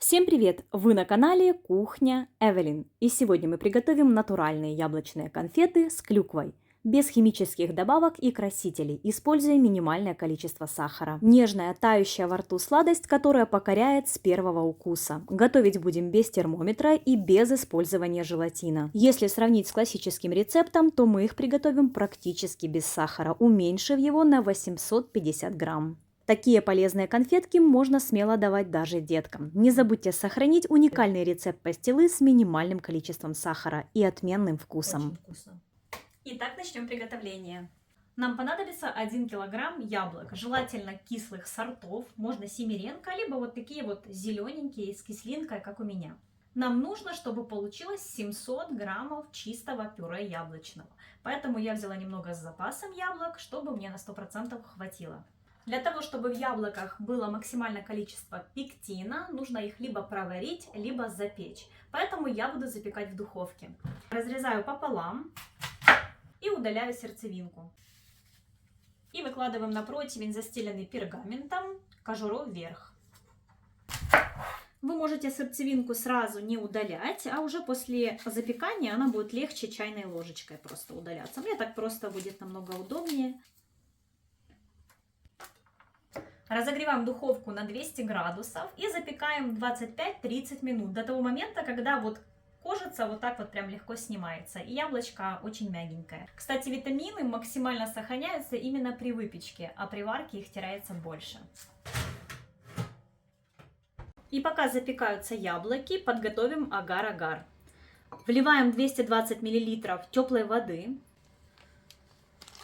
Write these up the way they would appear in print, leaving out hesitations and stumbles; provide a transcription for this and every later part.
Всем привет! Вы на канале Кухня Эвелин. И сегодня мы приготовим натуральные яблочные конфеты с клюквой. Без химических добавок и красителей, используя минимальное количество сахара. Нежная, тающая во рту сладость, которая покоряет с первого укуса. Готовить будем без термометра и без использования желатина. Если сравнить с классическим рецептом, то мы их приготовим практически без сахара, уменьшив его на 850 грамм. Такие полезные конфетки можно смело давать даже деткам. Не забудьте сохранить уникальный рецепт пастилы с минимальным количеством сахара и отменным вкусом. Очень вкусно. Итак, начнем приготовление. Нам понадобится 1 килограмм яблок, желательно кислых сортов, можно семеренко, либо вот такие вот зелененькие с кислинкой, как у меня. Нам нужно, чтобы получилось 700 граммов чистого пюре яблочного. Поэтому я взяла немного с запасом яблок, чтобы мне на 100% хватило. Для того, чтобы в яблоках было максимальное количество пектина, нужно их либо проварить, либо запечь. Поэтому я буду запекать в духовке. Разрезаю пополам и удаляю сердцевинку. И выкладываем на противень, застеленный пергаментом, кожуру вверх. Вы можете сердцевинку сразу не удалять, а уже после запекания она будет легче чайной ложечкой просто удаляться. Мне так просто будет намного удобнее. Разогреваем духовку на 200 градусов и запекаем 25-30 минут до того момента, когда вот кожица вот так вот прям легко снимается. И яблочко очень мягенькое. Кстати, витамины максимально сохраняются именно при выпечке, а при варке их теряется больше. И пока запекаются яблоки, подготовим агар-агар. Вливаем 220 мл теплой воды.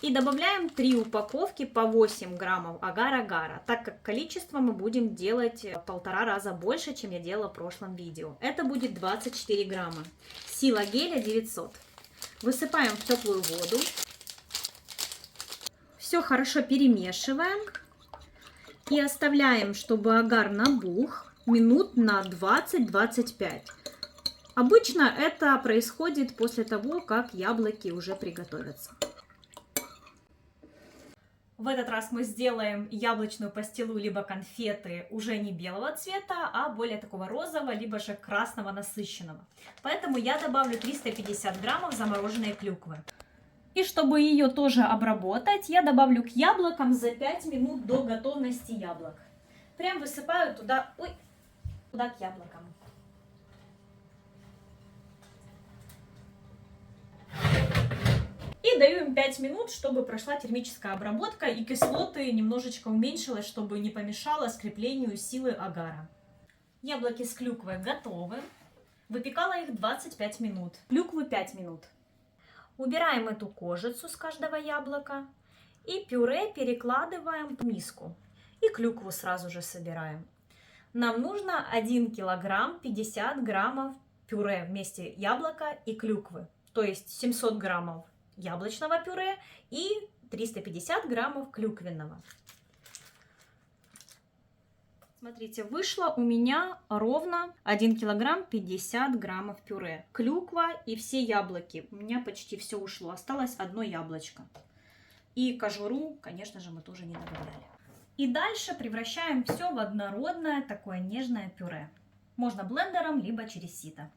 И добавляем 3 упаковки по 8 граммов агар-агара, так как количество мы будем делать в 1,5 раза больше, чем я делала в прошлом видео. Это будет 24 грамма. Сила геля 900. Высыпаем в теплую воду. Все хорошо перемешиваем. И оставляем, чтобы агар набух минут на 20-25. Обычно это происходит после того, как яблоки уже приготовятся. В этот раз мы сделаем яблочную пастилу либо конфеты уже не белого цвета, а более такого розового, либо же красного насыщенного. Поэтому я добавлю 350 граммов замороженной клюквы. И чтобы ее тоже обработать, я добавлю к яблокам за 5 минут до готовности яблок. Прям высыпаю туда, туда к яблокам. И даю им 5 минут, чтобы прошла термическая обработка и кислоты немножечко уменьшилось, чтобы не помешало скреплению силы агара. Яблоки с клюквой готовы. Выпекала их 25 минут. Клюквы 5 минут. Убираем эту кожицу с каждого яблока. И пюре перекладываем в миску. И клюкву сразу же собираем. Нам нужно 1 килограмм 50 граммов пюре вместе яблока и клюквы. То есть 700 граммов яблочного пюре и 350 граммов клюквенного. Смотрите, вышло у меня ровно 1 килограмм 50 граммов пюре. Клюква и все яблоки. У меня почти все ушло. Осталось одно яблочко. И кожуру, конечно же, мы тоже не добавляли. И дальше превращаем все в однородное такое нежное пюре. Можно блендером, либо через сито.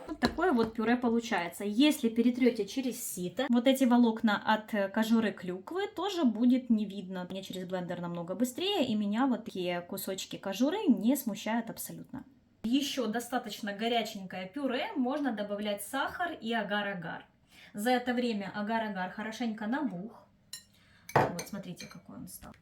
Вот такое вот пюре получается. Если перетрете через сито, вот эти волокна от кожуры клюквы тоже будет не видно. Мне через блендер намного быстрее, и меня вот такие кусочки кожуры не смущают абсолютно. Еще достаточно горяченькое пюре, можно добавлять сахар и агар-агар. За это время агар-агар хорошенько набух. Вот смотрите, какой он стал.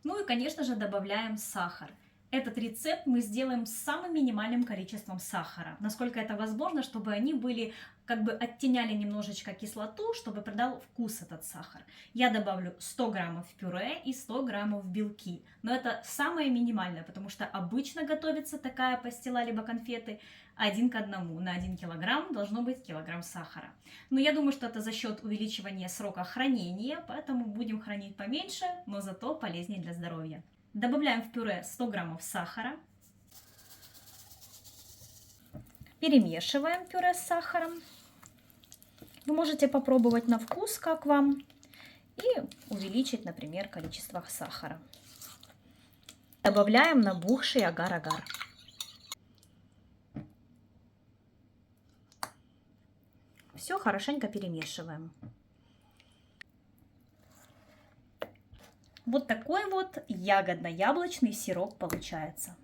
Ну и, конечно же, добавляем сахар. Этот рецепт мы сделаем с самым минимальным количеством сахара, насколько это возможно, чтобы они были, как бы оттеняли немножечко кислоту, чтобы придал вкус этот сахар. Я добавлю 100 граммов пюре и 100 граммов белки, но это самое минимальное, потому что обычно готовится такая пастила либо конфеты 1 к 1. На 1 килограмм должно быть килограмм сахара. Но я думаю, что это за счет увеличивания срока хранения, поэтому будем хранить поменьше, но зато полезнее для здоровья. Добавляем в пюре 100 граммов сахара. Перемешиваем пюре с сахаром. Вы можете попробовать на вкус, как вам. и увеличить, например, количество сахара. Добавляем набухший агар-агар. Все хорошенько перемешиваем. Вот такой вот ягодно-яблочный сироп получается.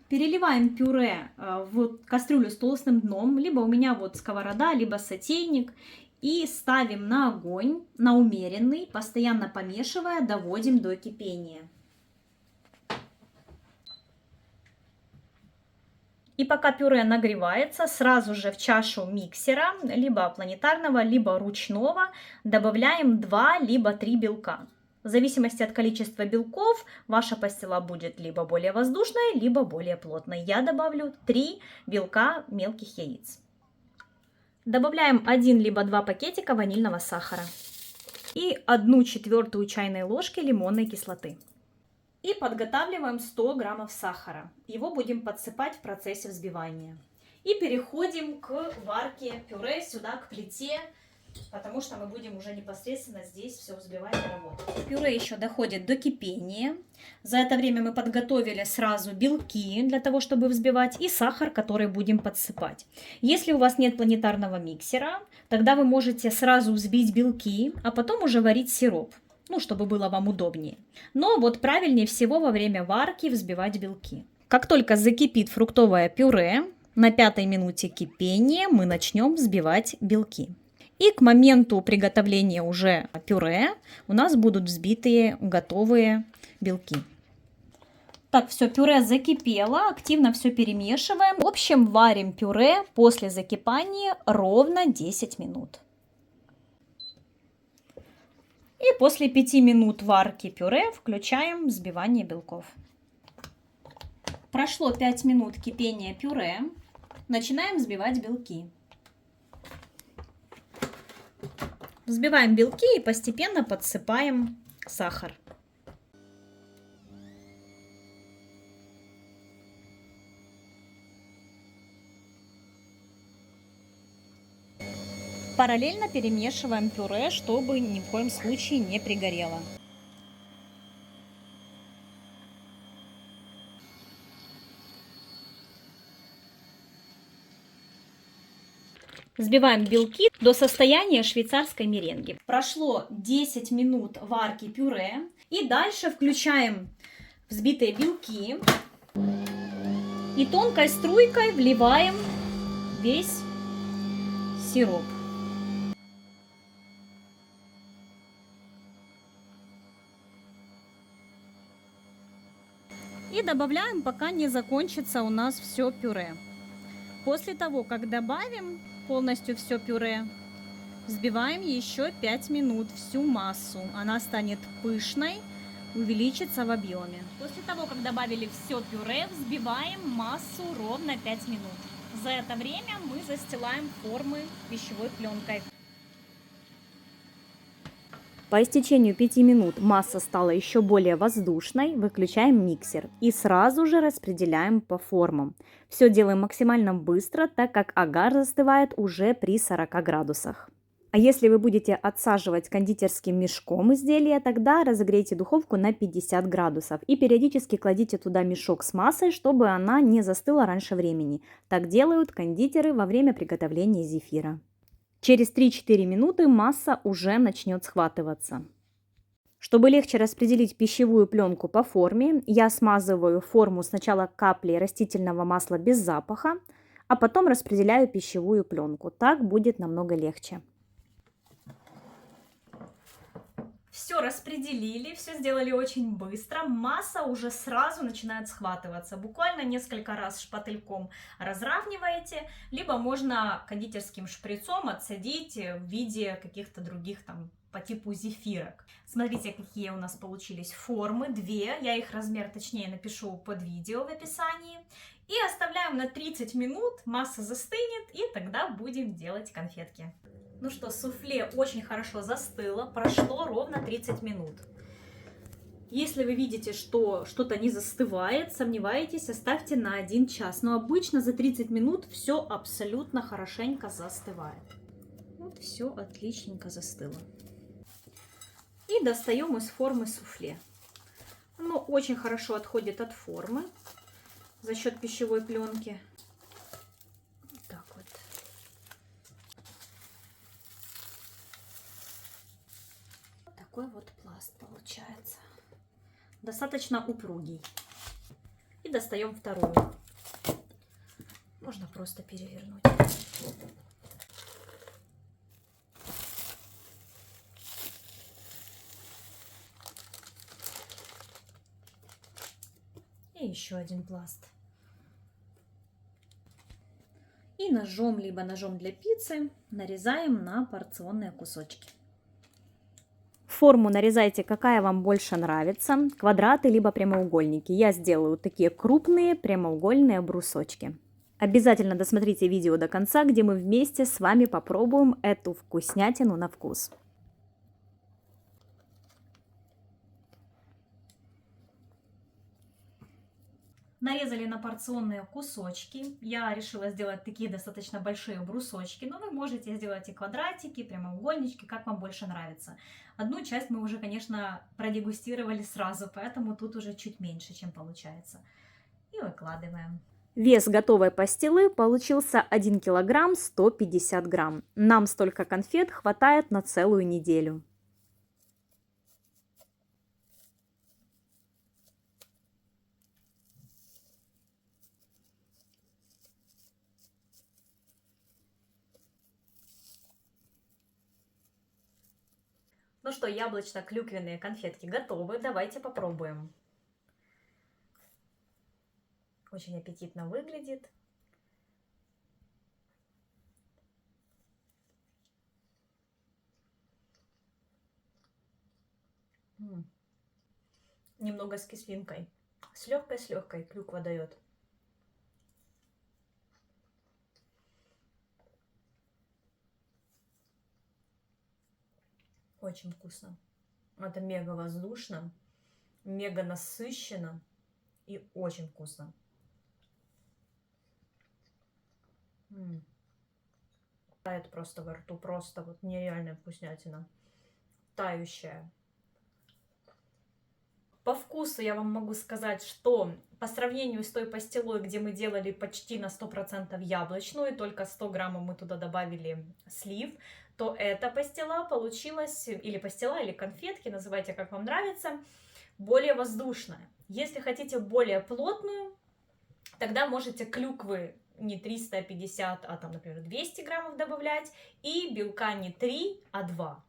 Переливаем пюре в кастрюлю с толстым дном, либо у меня вот сковорода, либо сотейник, и ставим на огонь, на умеренный, постоянно помешивая, доводим до кипения. И пока пюре нагревается, сразу же в чашу миксера, либо планетарного, либо ручного, добавляем 2 либо 3 белка. В зависимости от количества белков ваша пастила будет либо более воздушной, либо более плотной. Я добавлю 3 белка мелких яиц. Добавляем 1 либо 2 пакетика ванильного сахара и 1/4 чайной ложки лимонной кислоты. И подготавливаем 100 граммов сахара. Его будем подсыпать в процессе взбивания. И переходим к варке пюре, сюда к плите, потому что мы будем уже непосредственно здесь все взбивать и работать. Пюре еще доходит до кипения. За это время мы подготовили сразу белки для того, чтобы взбивать, и сахар, который будем подсыпать. Если у вас нет планетарного миксера, тогда вы можете сразу взбить белки, а потом уже варить сироп. Ну, чтобы было вам удобнее. Но вот правильнее всего во время варки взбивать белки. Как только закипит фруктовое пюре, на 5-й минуте кипения мы начнем взбивать белки. И к моменту приготовления уже пюре у нас будут взбитые готовые белки. Так, все, пюре закипело, активно все перемешиваем. В общем, варим пюре после закипания ровно 10 минут. И после 5 минут варки пюре включаем взбивание белков. Прошло 5 минут кипения пюре. Начинаем взбивать белки. Взбиваем белки и постепенно подсыпаем сахар. Параллельно перемешиваем пюре, чтобы ни в коем случае не пригорело. Взбиваем белки до состояния швейцарской меренги. Прошло 10 минут варки пюре. И дальше включаем взбитые белки. И тонкой струйкой вливаем весь сироп. И добавляем, пока не закончится у нас все пюре. После того, как добавим полностью все пюре, взбиваем еще 5 минут всю массу. Она станет пышной, увеличится в объеме. После того, как добавили все пюре, взбиваем массу ровно 5 минут. За это время мы застилаем формы пищевой пленкой. По истечению 5 минут масса стала еще более воздушной, выключаем миксер и сразу же распределяем по формам. Все делаем максимально быстро, так как агар застывает уже при 40 градусах. А если вы будете отсаживать кондитерским мешком изделия, тогда разогрейте духовку на 50 градусов и периодически кладите туда мешок с массой, чтобы она не застыла раньше времени. Так делают кондитеры во время приготовления зефира. Через 3-4 минуты масса уже начнет схватываться. Чтобы легче распределить пищевую пленку по форме, я смазываю форму сначала каплей растительного масла без запаха, а потом распределяю пищевую пленку. Так будет намного легче. Все распределили, все сделали очень быстро. Масса уже сразу начинает схватываться. Буквально несколько раз шпательком разравниваете, либо можно кондитерским шприцом отсадить в виде каких-то других там по типу зефирок. Смотрите, какие у нас получились формы. 2. Я их размер точнее напишу под видео в описании. И оставляем на 30 минут. Масса застынет, и тогда будем делать конфетки. Ну что, суфле очень хорошо застыло, прошло ровно 30 минут. Если вы видите, что что-то не застывает, сомневаетесь, оставьте на 1 час. Но обычно за 30 минут все абсолютно хорошенько застывает. Вот все отличненько застыло. И достаем из формы суфле. Оно очень хорошо отходит от формы за счет пищевой пленки. Вот так вот. Вот такой вот пласт получается. Достаточно упругий. И достаем вторую. Можно просто перевернуть. И еще один пласт. И ножом, либо ножом для пиццы нарезаем на порционные кусочки. Форму нарезайте, какая вам больше нравится, квадраты либо прямоугольники. Я сделаю такие крупные прямоугольные брусочки. Обязательно досмотрите видео до конца, где мы вместе с вами попробуем эту вкуснятину на вкус. Нарезали на порционные кусочки. Я решила сделать такие достаточно большие брусочки, но вы можете сделать и квадратики, прямоугольнички, как вам больше нравится. Одну часть мы уже, конечно, продегустировали сразу, поэтому тут уже чуть меньше, чем получается. И выкладываем. Вес готовой пастилы получился 1 килограмм 150 грамм. Нам столько конфет хватает на целую неделю. Ну что, яблочно-клюквенные конфетки готовы. Давайте попробуем. Очень аппетитно выглядит. Немного с кислинкой. С легкой клюква дает. Очень вкусно. Это мега воздушно, мега насыщенно и очень вкусно. Тает просто во рту, просто вот нереальная вкуснятина. Тающая. По вкусу я вам могу сказать, что по сравнению с той пастилой, где мы делали почти на 100% яблочную, только 100 граммов мы туда добавили слив, то эта пастила получилась, или пастила, или конфетки, называйте как вам нравится, более воздушная. Если хотите более плотную, тогда можете клюквы не 350, а там, например, 200 граммов добавлять, и белка не 3, а 2.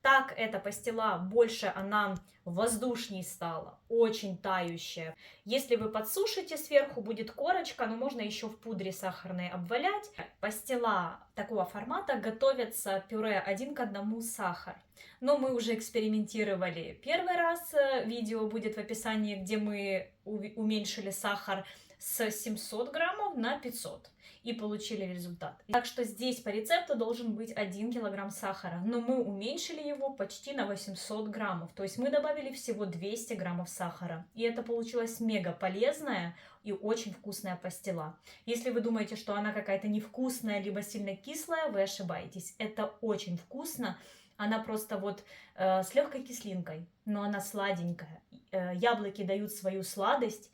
Так эта пастила больше, она воздушней стала, очень тающая. Если вы подсушите, сверху будет корочка, но можно еще в пудре сахарной обвалять. Пастила такого формата готовится пюре 1 к 1 сахар. Но мы уже экспериментировали первый раз, видео будет в описании, где мы уменьшили сахар с 700 граммов на 500 и получили результат. Так что здесь по рецепту должен быть 1 килограмм сахара, но мы уменьшили его почти на 800 граммов, то есть мы добавили всего 200 граммов сахара. И это получилась мега полезная и очень вкусная пастила. Если вы думаете, что она какая-то невкусная, либо сильно кислая, вы ошибаетесь. Это очень вкусно. Она просто вот с легкой кислинкой, но она сладенькая. Яблоки дают свою сладость,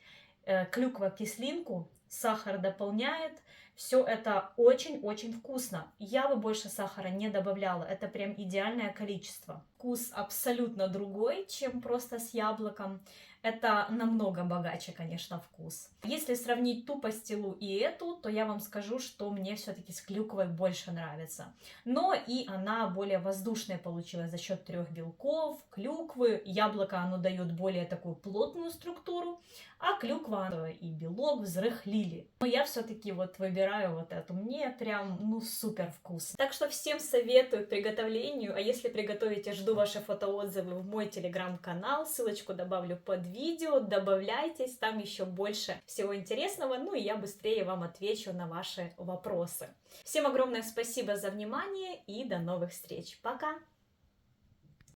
клюква кислинку, сахар дополняет. Все это очень-очень вкусно. Я бы больше сахара не добавляла. Это прям идеальное количество. Вкус абсолютно другой, чем просто с яблоком. Это намного богаче, конечно, вкус. Если сравнить ту пастилу и эту, то я вам скажу, что мне все-таки с клюквой больше нравится. Но и она более воздушная получилась за счет 3 белков, клюквы. Яблоко, оно дает более такую плотную структуру, а клюква и белок взрыхлили. Но я все-таки вот выбираю вот эту. Мне прям, ну, супер вкусно. Так что всем советую к приготовлению. А если приготовите, жду ваши фотоотзывы в мой телеграм-канал. Ссылочку добавлю под видео. Добавляйтесь, там еще больше всего интересного. Ну и я быстрее вам отвечу на ваши вопросы. Всем огромное спасибо за внимание и до новых встреч. Пока!